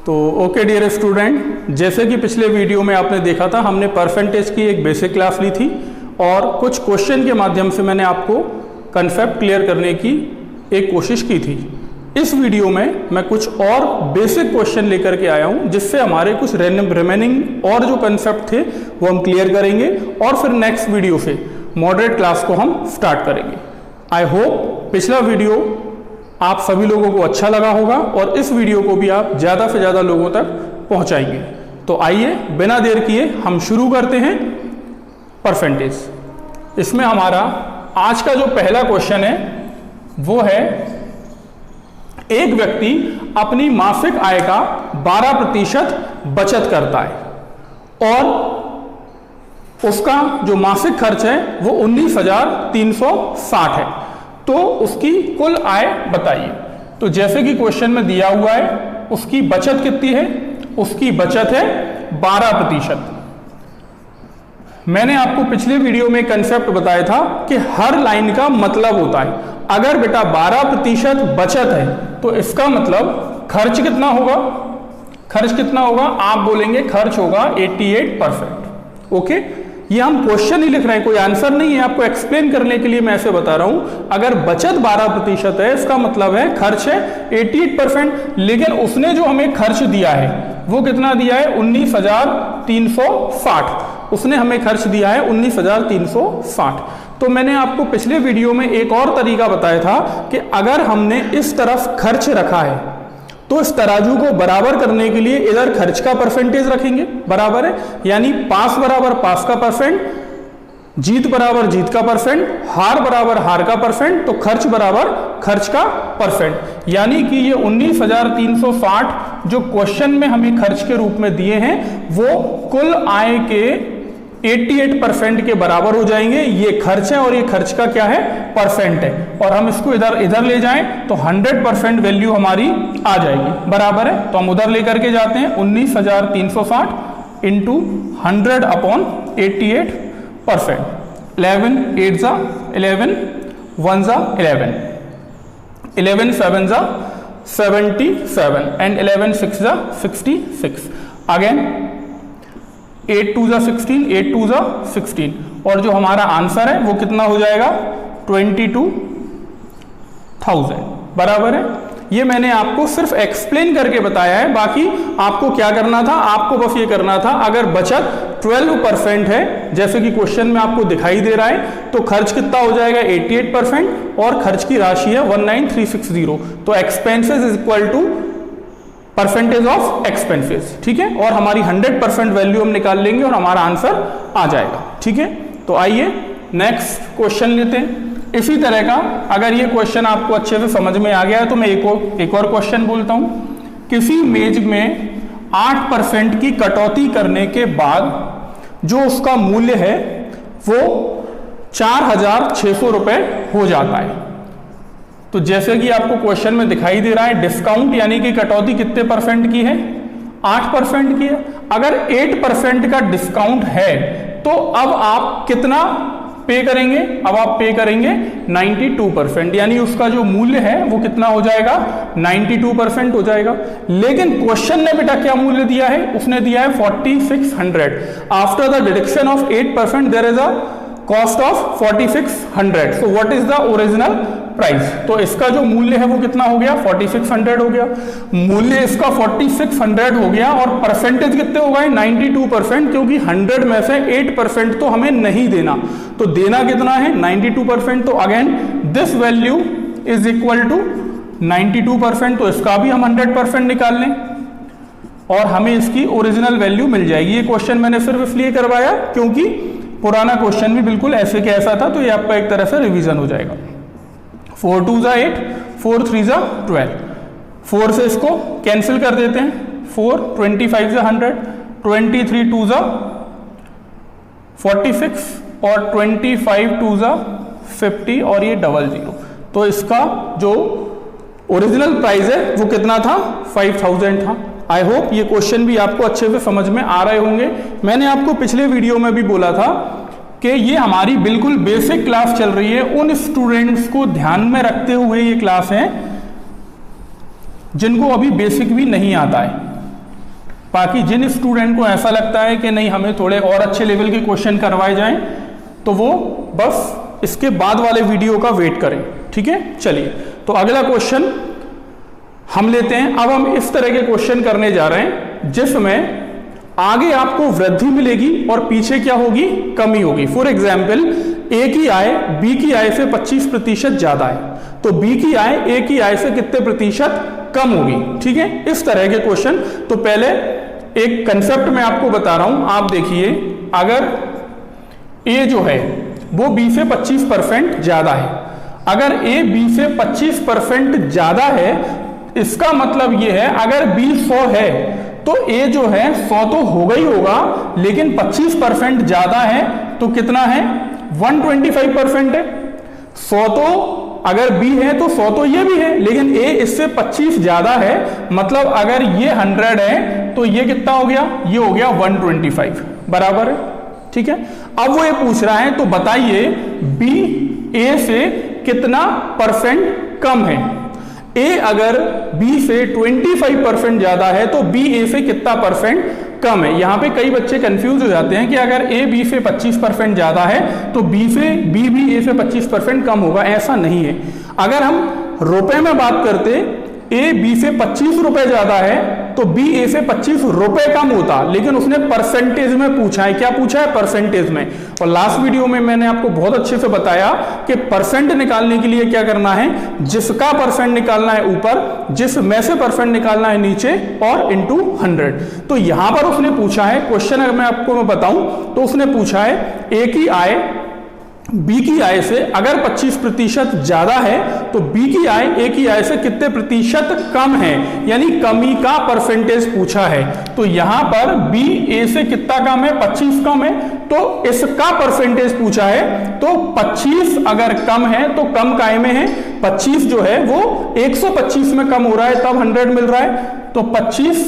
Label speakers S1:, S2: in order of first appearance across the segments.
S1: तो okay dear student, जैसे कि पिछले वीडियो में आपने देखा था, हमने परसेंटेज की एक बेसिक क्लास ली थी और कुछ क्वेश्चन के माध्यम से मैंने आपको कंसेप्ट क्लियर करने की एक कोशिश की थी। इस वीडियो में मैं कुछ और बेसिक क्वेश्चन लेकर के आया हूं, जिससे हमारे कुछ रिमेनिंग और जो कंसेप्ट थे वो हम क्लियर करेंगे और फिर नेक्स्ट वीडियो से मॉडरेट क्लास को हम स्टार्ट करेंगे। आई होप पिछला वीडियो आप सभी लोगों को अच्छा लगा होगा और इस वीडियो को भी आप ज़्यादा से ज़्यादा लोगों तक पहुंचाएंगे। तो आइए बिना देर किए हम शुरू करते हैं परसेंटेज। इसमें हमारा आज का जो पहला क्वेश्चन है वो है, एक व्यक्ति अपनी मासिक आय का 12% बचत करता है और उसका जो मासिक खर्च है वो 19,360 है, तो उसकी कुल आय बताइए। तो जैसे कि क्वेश्चन में दिया हुआ है, उसकी बचत कितनी है? उसकी बचत है 12%। मैंने आपको पिछले वीडियो में कंसेप्ट बताया था कि हर लाइन का मतलब होता है। अगर बेटा 12% बचत है तो इसका मतलब खर्च कितना होगा? खर्च कितना होगा? आप बोलेंगे खर्च होगा 88%। ओके, ये हम क्वेश्चन ही लिख रहे हैं, कोई आंसर नहीं है। आपको एक्सप्लेन करने के लिए मैं ऐसे बता रहा हूं। अगर बचत 12% है, इसका मतलब है खर्च है 88%। लेकिन उसने जो हमें खर्च दिया है वो कितना दिया है? 19,360। उसने हमें खर्च दिया है 19,360। तो मैंने आपको पिछले वीडियो में एक और तरीका बताया था कि अगर हमने इस तरफ खर्च रखा है तो इस तराजू को बराबर करने के लिए इधर खर्च का परसेंटेज रखेंगे, बराबर है, यानी पास बराबर पास का परसेंट, जीत बराबर जीत का परसेंट, हार बराबर हार का परसेंट, तो खर्च बराबर खर्च का परसेंट। यानी कि ये 19,360 जो क्वेश्चन में हमें खर्च के रूप में दिए हैं वो कुल आय के 88% के बराबर हो जाएंगे। ये खर्च है और ये खर्च का क्या है? परसेंट है। और हम इसको इधर ले जाएं तो 100% वैल्यू हमारी आ जाएगी, बराबर है। तो हम उधर लेकर के जाते हैं 19,360 इंटू 100 अपॉन 88%। 11 8 जा 11, 1 जा 11, 11 7 जा 77 एंड 11 6 जा 66। अगेन 8 2 जा 16, 8 2 जा 16 और जो हमारा आंसर है वो कितना हो जाएगा? 22,000, बराबर है। ये मैंने आपको सिर्फ एक्सप्लेन करके बताया है, बाकी आपको क्या करना था? आपको बस ये करना था, अगर बचत 12% है जैसे कि क्वेश्चन में आपको दिखाई दे रहा है, तो खर्च कितना हो जाएगा? 88% और खर्च की राशि है 19,360। तो expenses is equal to percentage of expenses, ठीक है। और हमारी 100% वैल्यू हम निकाल लेंगे और हमारा आंसर आ जाएगा, ठीक है। तो आइए नेक्स्ट क्वेश्चन लेते हैं। इसी तरह का अगर ये क्वेश्चन आपको अच्छे से समझ में आ गया है तो मैं एक और क्वेश्चन बोलता हूं। किसी मेज में 8% की कटौती करने के बाद जो उसका मूल्य है वो 4,600 रुपए हो जाता है। तो जैसे कि आपको क्वेश्चन में दिखाई दे रहा है, डिस्काउंट यानी कि कटौती कितने परसेंट की है? 8% की है। अगर 8% का डिस्काउंट है तो अब आप कितना पे करेंगे? अब आप पे करेंगे 92%, यानी उसका जो मूल्य है वो कितना हो जाएगा? 92% हो जाएगा। लेकिन क्वेश्चन ने बेटा क्या मूल्य दिया है? उसने दिया है 4,600। After the deduction of 8% there is a cost of 4,600। So what is the original price? तो इसका जो मूल्य है वो कितना हो गया? 4,600 हो गया। मूल्य इसका 4,600 हो गया और परसेंटेज कितने हो गए? 92%, क्योंकि 100 में से 8% तो हमें नहीं देना। तो देना कितना है? 92%। तो again this value is equal to 92%। तो इसका भी हम 100% निकाल लें और हमें इसकी ओरिजिनल वैल्यू मिल जाएगी। ये क्वेश्चन मैंने सिर्फ इसलिए करवाया क्योंकि पुराना क्वेश्चन भी बिल्कुल ऐसे के ऐसा था, तो ये आपका एक तरह से रिवीजन हो जाएगा। 4 2 जा 8, 4 3 जा 12, 4 से इसको कैंसिल कर देते हैं। 4 25 जा 100, 23 2 जा 46 और 25 2 जा 50 और ये 00। तो इसका जो ओरिजिनल प्राइस है वो कितना था? 5,000 था। आई होप ये क्वेश्चन भी आपको अच्छे से समझ में आ रहे होंगे। मैंने आपको पिछले वीडियो में भी बोला था कि ये हमारी बिल्कुल बेसिक क्लास चल रही है। उन स्टूडेंट्स को ध्यान में रखते हुए ये क्लास है जिनको अभी बेसिक भी नहीं आता है। बाकी जिन स्टूडेंट को ऐसा लगता है कि नहीं हमें थोड़े और अच्छे लेवल के क्वेश्चन करवाए जाएं, तो वो बस इसके बाद वाले वीडियो का वेट करें, ठीक है। चलिए, तो अगला क्वेश्चन हम लेते हैं। अब हम इस तरह के क्वेश्चन करने जा रहे हैं जिसमें आगे आपको वृद्धि मिलेगी और पीछे क्या होगी, कमी होगी। फॉर एग्जाम्पल, ए की आय बी की आय से 25% ज्यादा है, तो बी की आय ए की आय से कितने प्रतिशत कम होगी, ठीक है। इस तरह के क्वेश्चन। तो पहले एक कंसेप्ट मैं आपको बता रहा हूं, आप देखिए, अगर ए जो है वो बी से 25% ज्यादा है, अगर ए बी से 25% ज्यादा है, इसका मतलब यह है अगर बी 100 है तो ए जो है 100 तो होगा ही होगा, लेकिन 25% ज्यादा है तो कितना है, 125% है। 100 तो अगर बी है तो 100 तो ये भी है, लेकिन ए इससे 25 ज्यादा है, मतलब अगर ये 100 है तो ये कितना हो गया, ये हो गया 125, बराबर है, ठीक है। अब वो ये पूछ रहा है, तो बताइए बी ए से कितना परसेंट कम है। ए अगर बी से 25% ज्यादा है तो बी ए से कितना परसेंट कम है। यहां पे कई बच्चे कंफ्यूज हो जाते हैं कि अगर ए बी से 25% ज्यादा है तो बी भी ए से 25% कम होगा, ऐसा नहीं है। अगर हम रुपए में बात करते, ए बी से 25 रुपए ज्यादा है तो बी ए से 25 रुपए कम होता, लेकिन उसने परसेंटेज में पूछा है। क्या पूछा है, परसेंटेज में। और लास्ट वीडियो में मैंने आपको बहुत अच्छे से बताया कि परसेंट निकालने के लिए क्या करना है, जिसका परसेंट निकालना है ऊपर, जिस में से परसेंट निकालना है नीचे, और इंटू 100। तो यहां पर उसने पूछा है, क्वेश्चन अगर मैं आपको बताऊं तो उसने पूछा है ए की आय बी की आय से अगर 25% ज्यादा है तो बी की आय ए की आय से कितने प्रतिशत कम है, यानी कमी का परसेंटेज पूछा है। तो यहां पर बी ए से कितना कम है, 25 कम है, तो इसका परसेंटेज पूछा है। तो 25 अगर कम है तो कम काय में है, 25 जो है वो 125 में कम हो रहा है, तब 100 मिल रहा है। तो 25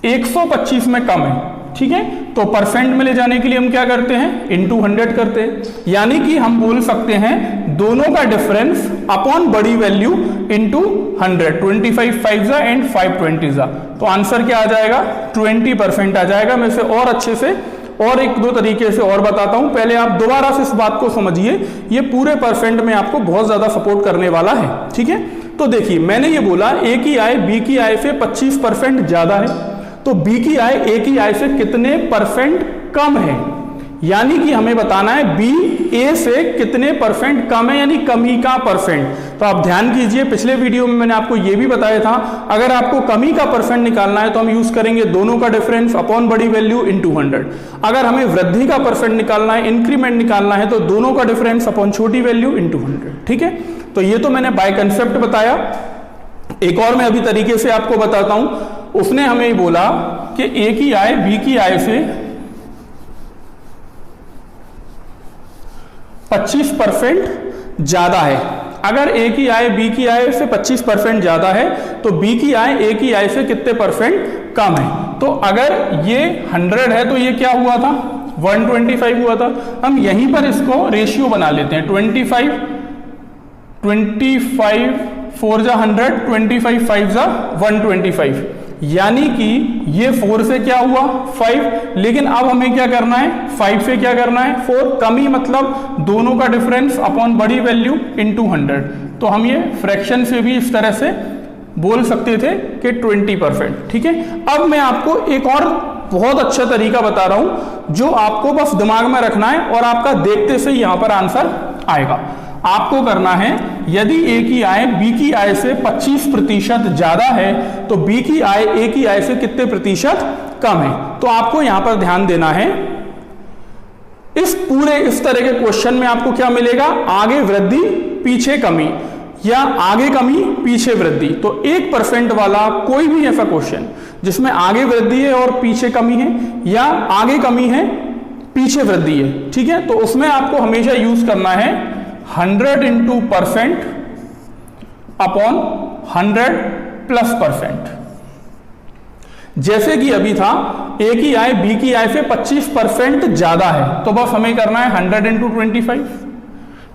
S1: 125 में कम है, ठीक है। तो परसेंट में ले जाने के लिए हम क्या करते हैं, इंटू 100 करते हैं, यानी कि हम बोल सकते हैं दोनों का डिफरेंस अपॉन बड़ी वैल्यू इंटू 100, 25 5 जा एंड 5 20 जा। तो आंसर क्या आ जाएगा, 20% आ जाएगा। मैं इसे और अच्छे से और एक दो तरीके से और बताता हूं, पहले आप दोबारा से इस बात को समझिए, ये पूरे परसेंट में आपको बहुत ज्यादा सपोर्ट करने वाला है, ठीक है। तो देखिए, मैंने ये बोला ए की आय बी की आय से 25% ज्यादा है, तो बी की आय ए की आय से कितने परसेंट कम है, यानी कि हमें बताना है बी ए से कितने परसेंट कम है, यानी कमी का परसेंट। तो आप ध्यान कीजिए, पिछले वीडियो में मैंने आपको यह भी बताया था, अगर आपको कमी का परसेंट निकालना है तो हम यूज करेंगे दोनों का डिफरेंस अपॉन बड़ी वैल्यू इंटू 100। अगर हमें वृद्धि का परसेंट निकालना है, इंक्रीमेंट निकालना है, तो दोनों का डिफरेंस अपॉन छोटी वैल्यू इंटू 100, ठीक है। तो ये तो मैंने बाय कंसेप्ट बताया। एक और मैं अभी तरीके से आपको बताता हूं, उसने हमें बोला कि ए की आय बी की आय से 25% ज्यादा है। अगर ए की आय बी की आय से 25% ज्यादा है तो बी की आय ए की आय से कितने परसेंट कम है। तो अगर ये 100 है तो ये क्या हुआ था, 125 हुआ था। हम यहीं पर इसको रेशियो बना लेते हैं, 25 4 जा 100, 25 5 जा 125, यानी कि ये 4 से क्या हुआ 5, लेकिन अब हमें क्या करना है, 5 से क्या करना है 4, कमी मतलब दोनों का डिफरेंस अपॉन बड़ी वैल्यू इनटू 100। तो हम ये फ्रैक्शन से भी इस तरह से बोल सकते थे कि 20%, ठीक है। अब मैं आपको एक और बहुत अच्छा तरीका बता रहा हूं जो आपको बस दिमाग में रखना है और आपका देखते से यहां पर आंसर आएगा। आपको करना है, यदि ए की आय बी की आय से 25% ज्यादा है तो बी की आय ए की आय से कितने प्रतिशत कम है। तो आपको यहां पर ध्यान देना है, इस तरह के क्वेश्चन में आपको क्या मिलेगा, आगे वृद्धि पीछे कमी, या आगे कमी पीछे वृद्धि। तो 1% वाला कोई भी ऐसा क्वेश्चन जिसमें आगे वृद्धि है और पीछे कमी है, या आगे कमी है पीछे वृद्धि है, ठीक है, तो उसमें आपको हमेशा यूज करना है 100 into % अपॉन 100 प्लस %। जैसे कि अभी था ए की आय बी की आय से 25% ज्यादा है, तो बस हमें करना है 100 into 25,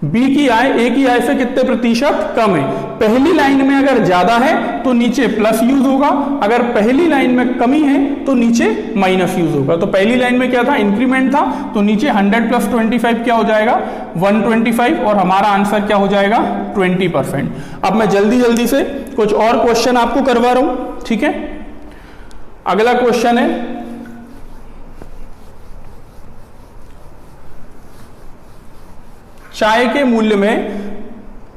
S1: बी की आय ए की आय से कितने प्रतिशत कम है। पहली लाइन में अगर ज्यादा है तो नीचे प्लस यूज होगा, अगर पहली लाइन में कमी है तो नीचे माइनस यूज होगा। तो पहली लाइन में क्या था, इंक्रीमेंट था, तो नीचे 100 प्लस 25 क्या हो जाएगा 125, और हमारा आंसर क्या हो जाएगा 20%। अब मैं जल्दी जल्दी से कुछ और क्वेश्चन आपको करवा रहा हूं, ठीक है। अगला क्वेश्चन है, चाय के मूल्य में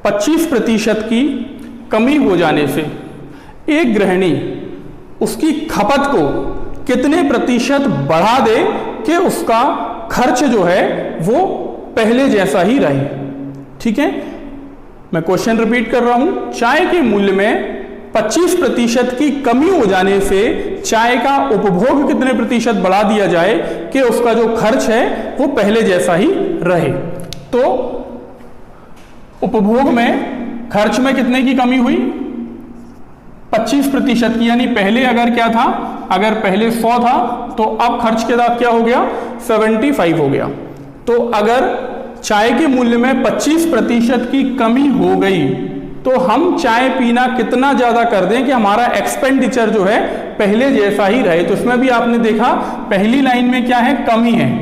S1: 25% की कमी हो जाने से एक गृहिणी उसकी खपत को कितने प्रतिशत बढ़ा दे कि उसका खर्च जो है वो पहले जैसा ही रहे। ठीक है, मैं क्वेश्चन रिपीट कर रहा हूं, चाय के मूल्य में 25% की कमी हो जाने से चाय का उपभोग कितने प्रतिशत बढ़ा दिया जाए कि उसका जो खर्च है वो पहले जैसा ही रहे। तो उपभोग में खर्च में कितने की कमी हुई 25% की, यानी पहले अगर क्या था, अगर पहले 100 था तो अब खर्च के साथ क्या हो गया 75 हो गया। तो अगर चाय के मूल्य में 25% की कमी हो गई तो हम चाय पीना कितना ज्यादा कर दें कि हमारा एक्सपेंडिचर जो है पहले जैसा ही रहे। तो इसमें भी आपने देखा पहली लाइन में क्या है, कमी है,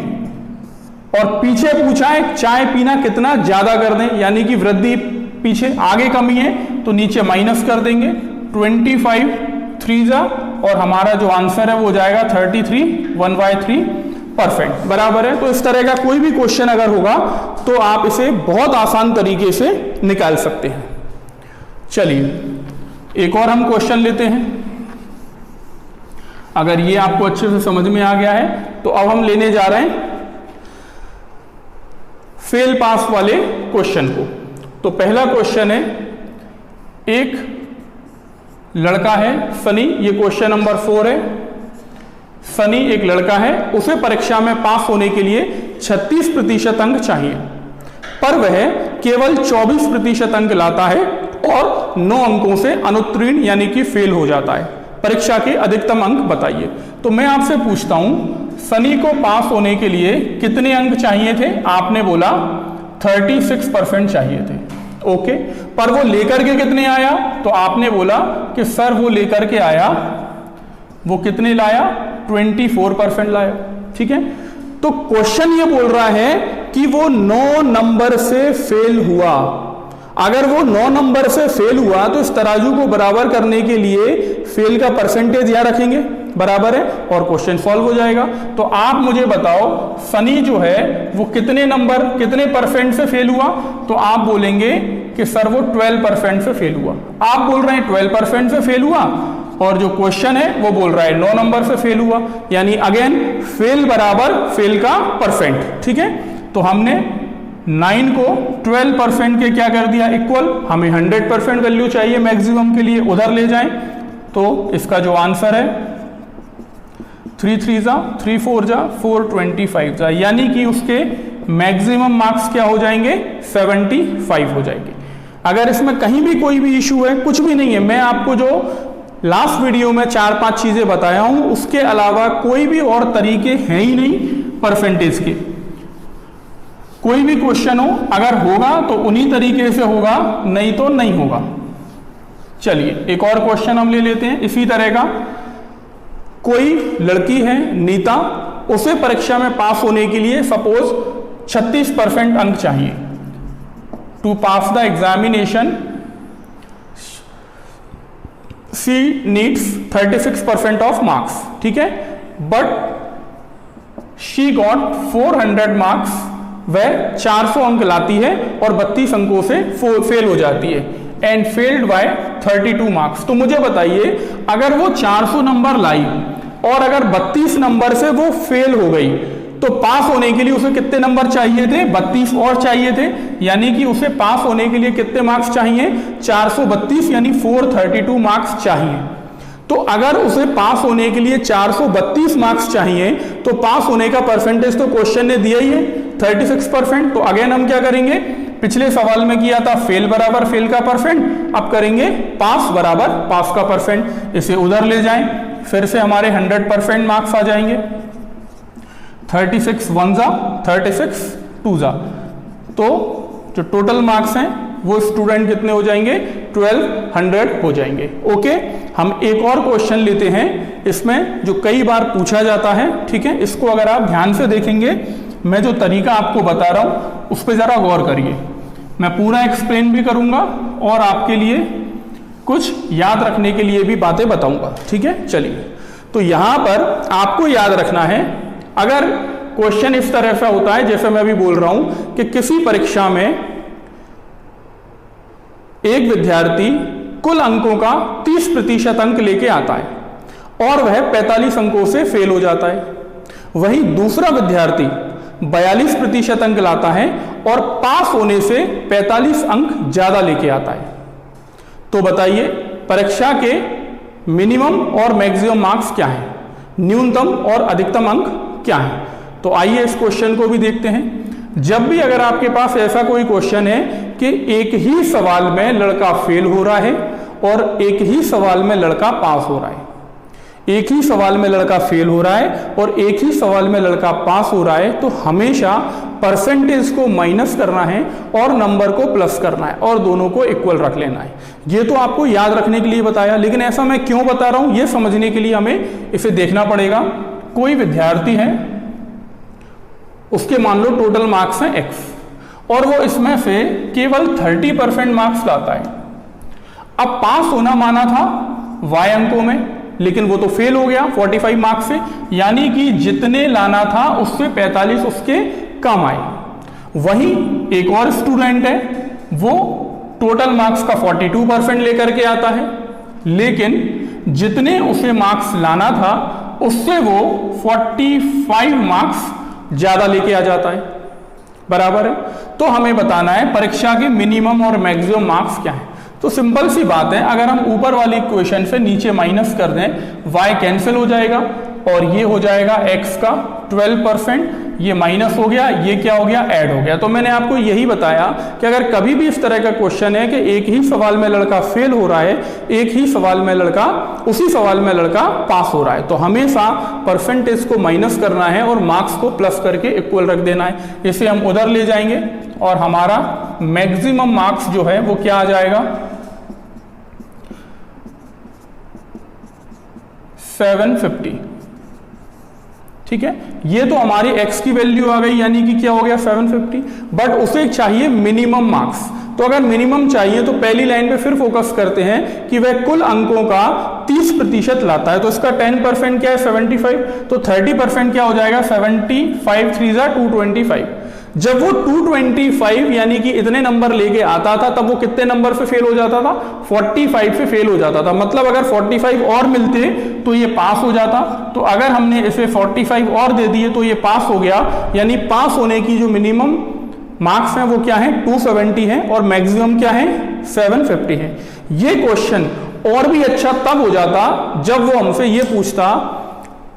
S1: और पीछे पूछा है चाय पीना कितना ज्यादा कर दें, यानी कि वृद्धि पीछे, आगे कमी है तो नीचे माइनस कर देंगे 25 3 जा, और हमारा जो आंसर है वो हो जाएगा 33 1/3% बराबर है। तो इस तरह का कोई भी क्वेश्चन अगर होगा तो आप इसे बहुत आसान तरीके से निकाल सकते हैं। चलिए एक और हम क्वेश्चन लेते हैं। अगर ये आपको अच्छे से समझ में आ गया है तो अब हम लेने जा रहे हैं फेल पास वाले क्वेश्चन को। तो पहला क्वेश्चन है, एक लड़का है सनी, ये क्वेश्चन नंबर 4 है। सनी एक लड़का है, उसे परीक्षा में पास होने के लिए 36% अंक चाहिए, पर वह केवल 24% अंक लाता है और 9 अंकों से अनुत्तीर्ण यानी कि फेल हो जाता है। परीक्षा के अधिकतम अंक बताइए। तो मैं आपसे पूछता हूं, सनी को पास होने के लिए कितने अंक चाहिए थे? आपने बोला 36% चाहिए थे, ओके। पर वो लेकर के कितने आया? तो आपने बोला कि सर वो लेकर के आया, वो कितने लाया 24% लाया, ठीक है। तो क्वेश्चन ये बोल रहा है कि वो 9 नंबर से फेल हुआ। अगर वो 9 नंबर से फेल हुआ तो इस तराजू को बराबर करने के लिए फेल का परसेंटेज यहां रखेंगे, बराबर है, और क्वेश्चन सॉल्व हो जाएगा। तो आप मुझे बताओ सनी जो है वो कितने नंबर कितने परसेंट से फेल हुआ? तो आप बोलेंगे कि सर वो 12% से फेल हुआ। आप बोल रहे हैं 12% से फेल हुआ, और जो क्वेश्चन है वो बोल रहा है 9 नंबर से फेल हुआ, यानी अगेन फेल बराबर फेल का परसेंट, ठीक है। तो हमने 9 को 12% के क्या कर दिया इक्वल, हमें 100% वैल्यू चाहिए मैक्सिमम के लिए, उधर ले जाएं। तो इसका जो आंसर है 3 3 जा 3 4 जा 425 जा, यानी कि उसके मैक्सिमम मार्क्स क्या हो जाएंगे 75 हो जाएंगे। अगर इसमें कहीं भी कोई भी इशू है, कुछ भी नहीं है, मैं आपको जो लास्ट वीडियो में 4-5 चीजें बताया हूं उसके अलावा कोई भी और तरीके हैं ही नहीं परसेंटेज के। कोई भी क्वेश्चन हो, अगर होगा तो उन्हीं तरीके से होगा, नहीं तो नहीं होगा। चलिए एक और क्वेश्चन हम ले लेते हैं इसी तरह का। कोई लड़की है नीता, उसे परीक्षा में पास होने के लिए सपोज 36% अंक चाहिए। To pass the examination she needs 36% of marks, ठीक है, बट शी गॉट 400 मार्क्स, वह 400 अंक लाती है और 32 अंकों से फेल हो जाती है, एंड फेल्ड बाय 32 मार्क्स। तो मुझे बताइए अगर वो 400 नंबर लाई और अगर 32 नंबर से वो फेल हो गई तो पास होने के लिए उसे कितने नंबर चाहिए थे? 32 और चाहिए थे, यानी कि उसे पास होने के लिए कितने मार्क्स चाहिए? 432 यानी 432 मार्क्स चाहिए। तो अगर उसे पास होने के लिए 432 मार्क्स चाहिए तो पास होने का परसेंटेज तो क्वेश्चन ने दिया ही है 36%। तो अगेन हम क्या करेंगे, पिछले सवाल में किया था फेल बराबर फेल का परसेंट, अब करेंगे पास बराबर पास का परसेंट। इसे उधर ले जाएं, फिर से हमारे 100% मार्क्स आ जाएंगे। 36 1 जा 36 2 जा, तो जो टोटल मार्क्स हैं वो स्टूडेंट कितने हो जाएंगे, 1200 हो जाएंगे। ओके, हम एक और क्वेश्चन लेते हैं इसमें जो कई बार पूछा जाता है। ठीक है, इसको अगर आप ध्यान से देखेंगे, मैं जो तरीका आपको बता रहा हूं उस पर जरा गौर करिए। मैं पूरा एक्सप्लेन भी करूंगा और आपके लिए कुछ याद रखने के लिए भी बातें बताऊंगा। ठीक है, चलिए, तो यहां पर आपको याद रखना है, अगर क्वेश्चन इस तरह से होता है जैसे मैं अभी बोल रहा हूं कि किसी परीक्षा में एक विद्यार्थी कुल अंकों का 30% अंक लेके आता है और वह 45 अंकों से फेल हो जाता है, वहीं दूसरा विद्यार्थी 42% अंक लाता है और पास होने से 45 अंक ज्यादा लेके आता है। तो बताइए परीक्षा के मिनिमम और मैक्सिमम मार्क्स क्या है, न्यूनतम और अधिकतम अंक क्या है। तो आइए इस क्वेश्चन को भी देखते हैं। जब भी अगर आपके पास ऐसा कोई क्वेश्चन है कि एक ही सवाल में लड़का फेल हो रहा है और एक ही सवाल में लड़का पास हो रहा है, एक ही सवाल में लड़का फेल हो रहा है और एक ही सवाल में लड़का पास हो रहा है, तो हमेशा परसेंटेज को माइनस करना है और नंबर को प्लस करना है और दोनों को इक्वल रख लेना है। ये तो आपको याद रखने के लिए बताया, लेकिन ऐसा मैं क्यों बता रहा हूं, ये समझने के लिए हमें इसे देखना पड़ेगा। कोई विद्यार्थी है, उसके मान लो टोटल मार्क्स हैं x और वो इसमें से केवल 30% मार्क्स लाता है। अब पास होना माना था y अंकों में, लेकिन वो तो फेल हो गया 45 मार्क्स से, यानी कि जितने लाना था उससे 45 उसके कम आए। वहीं एक और स्टूडेंट है, वो टोटल मार्क्स का 42% लेकर के आता है, लेकिन जितने उसे मार्क्स लाना था उससे वो 45 मार्क्स ज्यादा लेके आ जाता है। बराबर है। तो हमें बताना है परीक्षा के मिनिमम और मैक्सिमम मार्क्स क्या है। तो सिंपल सी बात है, अगर हम ऊपर वाली इक्वेशन से नीचे माइनस कर दें, y कैंसिल हो जाएगा और ये हो जाएगा x का 12%, ये माइनस हो गया, ये क्या हो गया, ऐड हो गया। तो मैंने आपको यही बताया कि अगर कभी भी इस तरह का क्वेश्चन है कि एक ही सवाल में लड़का फेल हो रहा है, एक ही सवाल में लड़का, उसी सवाल में लड़का पास हो रहा है, तो हमेशा परसेंटेज को माइनस करना है और मार्क्स को प्लस करके इक्वल रख देना है। इसे हम उधर ले जाएंगे और हमारा मैक्सिमम मार्क्स जो है वो क्या आ जाएगा, 750। ठीक है, ये तो हमारी x की वैल्यू आ गई, यानी कि क्या हो गया 750, बट उसे चाहिए मिनिमम मार्क्स। तो अगर मिनिमम चाहिए तो पहली लाइन पे फिर फोकस करते हैं कि वह कुल अंकों का 30% लाता है, तो इसका 10% क्या है 75, तो 30% क्या हो जाएगा 75 3 जा 225। जब वो 225 यानी कि इतने नंबर लेके आता था, तब वो कितने नंबर से फेल हो जाता था, 45 से फेल हो जाता था। मतलब अगर 45 और मिलते तो ये पास हो जाता। तो अगर हमने इसे 45 और दे दिए तो ये पास हो गया, यानी पास होने की जो मिनिमम मार्क्स हैं वो क्या है 270 है और मैक्सिमम क्या है 750 है। ये क्वेश्चन और भी अच्छा तब हो जाता जब वो हमसे ये पूछता,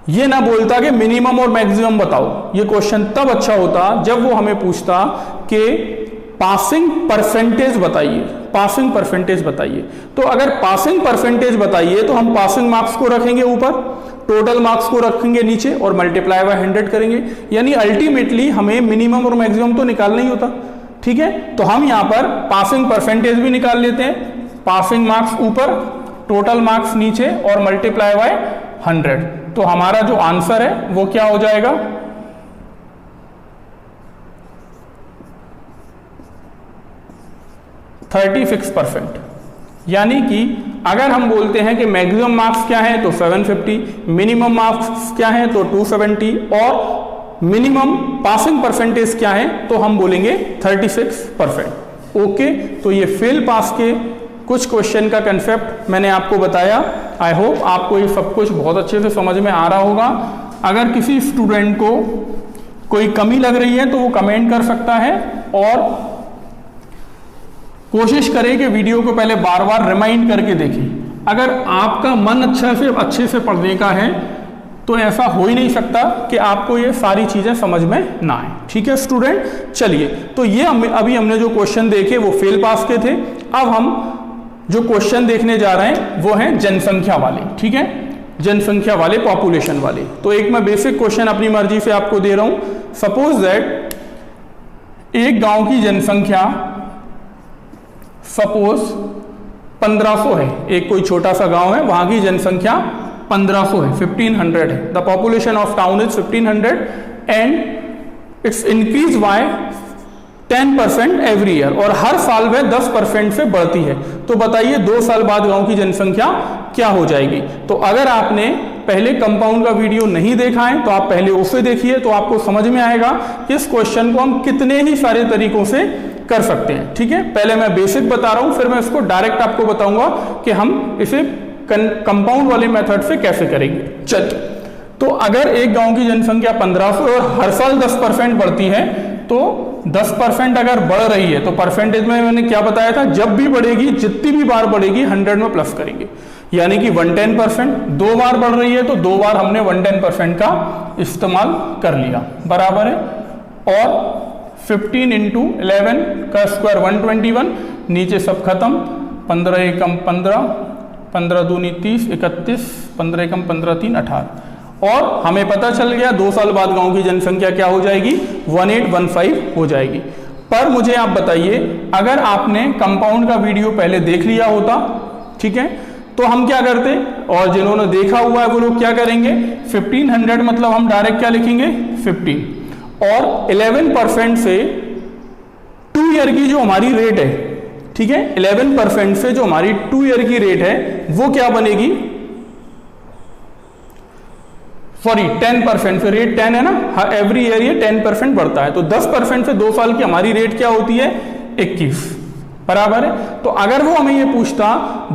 S1: ये ना बोलता कि मिनिमम और मैक्सिमम बताओ। ये क्वेश्चन तब अच्छा होता जब वो हमें पूछता कि पासिंग परसेंटेज बताइए, पासिंग परसेंटेज बताइए। तो अगर पासिंग परसेंटेज बताइए तो हम पासिंग मार्क्स को रखेंगे ऊपर, टोटल मार्क्स को रखेंगे नीचे और मल्टीप्लाई बाय 100 करेंगे, यानी अल्टीमेटली हमें मिनिमम और मैक्सिमम तो निकालना ही होता। ठीक है, तो हम यहां पर पासिंग परसेंटेज भी निकाल लेते हैं, पासिंग मार्क्स ऊपर, टोटल मार्क्स नीचे और मल्टीप्लाई बाय 100। तो हमारा जो आंसर है वो क्या हो जाएगा, %36। यानी कि अगर हम बोलते हैं कि मैक्सिमम मार्क्स क्या है तो 750, मिनिमम मार्क्स क्या है तो 270 और मिनिमम पासिंग परसेंटेज क्या है तो हम बोलेंगे 36%। ओके, तो ये फेल पास के कुछ क्वेश्चन का कंसेप्ट मैंने आपको बताया। आई होप आपको ये सब कुछ बहुत अच्छे से समझ में आ रहा होगा। अगर किसी स्टूडेंट को कोई कमी लग रही है तो वो कमेंट कर सकता है और कोशिश करें कि वीडियो को पहले बार बार रिमाइंड करके देखें। अगर आपका मन अच्छे से पढ़ने का है तो ऐसा हो ही नहीं सकता कि आपको ये सारी चीजें समझ में ना आए। ठीक है स्टूडेंट, चलिए, तो ये अभी हमने जो क्वेश्चन देखे वो फेल पास के थे। अब हम जो क्वेश्चन देखने जा रहे हैं वो हैं जनसंख्या वाले। ठीक है, जनसंख्या वाले, पॉपुलेशन वाले। तो एक मैं बेसिक क्वेश्चन अपनी मर्जी से आपको दे रहा हूं। सपोज दैट एक गांव की जनसंख्या सपोज 1500 है, एक कोई छोटा सा गांव है, वहां की जनसंख्या 1500 है, 1500 है। The population of town is 1500 and it's increase by 10% every year, और हर साल वह 10% से बढ़ती है। तो बताइए 2 साल बाद गांव की जनसंख्या क्या हो जाएगी। तो अगर आपने पहले कंपाउंड का वीडियो नहीं देखा है तो आप पहले उसे देखिए, तो आपको समझ में आएगा कि इस क्वेश्चन को हम कितने ही सारे तरीकों से कर सकते हैं। ठीक है, पहले मैं बेसिक बता रहा हूं, फिर मैं इसको डायरेक्ट आपको बताऊंगा कि हम इसे कंपाउंड वाले मेथड से कैसे करेंगे। चलिए, तो अगर एक गांव की जनसंख्या 1500 और हर साल 10% बढ़ती है, तो 10% अगर बढ़ रही है तो परसेंटेज में मैंने क्या बताया था, जब भी बढ़ेगी, जितनी भी बार बढ़ेगी 100 में प्लस करेंगे, यानी कि 110%। 2 बार बढ़ रही है तो 2 बार हमने 110% का इस्तेमाल कर लिया, बराबर है। और 15 इंटू 11 का स्क्वायर 121, नीचे सब खत्म, 15 एकम 15, 15 दूनी 30, 31, 15 एकम 15 3 18, और हमें पता चल गया 2 साल बाद गांव की जनसंख्या क्या हो जाएगी, 1815 हो जाएगी। पर मुझे आप बताइए, अगर आपने कंपाउंड का वीडियो पहले देख लिया होता, ठीक है, तो हम क्या करते, और जिन्होंने देखा हुआ है वो लोग क्या करेंगे, 1500 मतलब हम डायरेक्ट क्या लिखेंगे 15, और 11% से 2 ईयर की जो हमारी रेट है, ठीक है, 11% से जो हमारी 2 ईयर की रेट है वो क्या बनेगी, सॉरी 10% से, रेट 10 है ना, एवरी ईयर ये 10% बढ़ता है, तो 10% से 2 साल की हमारी रेट क्या होती है 21, बराबर है। तो अगर वो हमें ये पूछता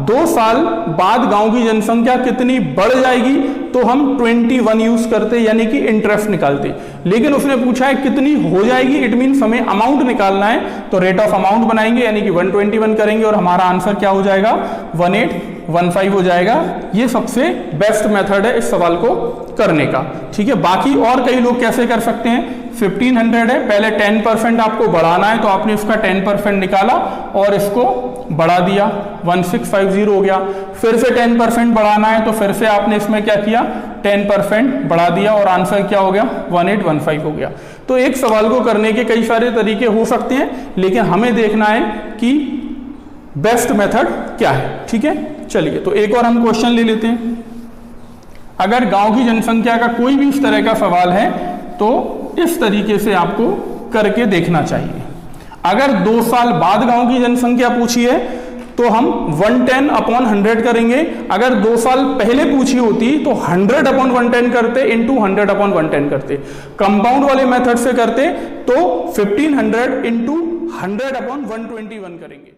S1: 2 साल बाद गांव की जनसंख्या कितनी बढ़ जाएगी, तो हम 21 यूज करते, यानी कि इंटरेस्ट निकालते। लेकिन उसने पूछा है कितनी हो जाएगी, इट मीन्स हमें अमाउंट निकालना है, तो रेट ऑफ अमाउंट बनाएंगे, यानी कि 121 करेंगे, और हमारा आंसर क्या हो जाएगा 1815 हो जाएगा। ये सबसे बेस्ट मेथड है इस सवाल को करने का। ठीक है, बाकी और कई लोग कैसे कर सकते हैं, 1500 है, पहले 10% आपको बढ़ाना है, तो आपने इसका 10% निकाला और इसको बढ़ा दिया, 1650 हो गया। फिर से 10% बढ़ाना है, तो फिर से आपने इसमें क्या किया, 10% बढ़ा दिया, और आंसर क्या हो गया 1815 हो गया। तो एक सवाल को करने के कई सारे तरीके हो सकते हैं, लेकिन हमें देखना है कि बेस्ट मेथड क्या है। ठीक है, चलिए, तो एक और हम क्वेश्चन ले लेते हैं। अगर गांव की जनसंख्या का कोई भी इस तरह का सवाल है तो इस तरीके से आपको करके देखना चाहिए। अगर 2 साल बाद गांव की जनसंख्या पूछी है तो हम 110/100 करेंगे। अगर 2 साल पहले पूछी होती तो 100/110 करते, इंटू 100/110 करते। कंपाउंड वाले मेथड से करते तो 1500 इंटू 100/121 करेंगे।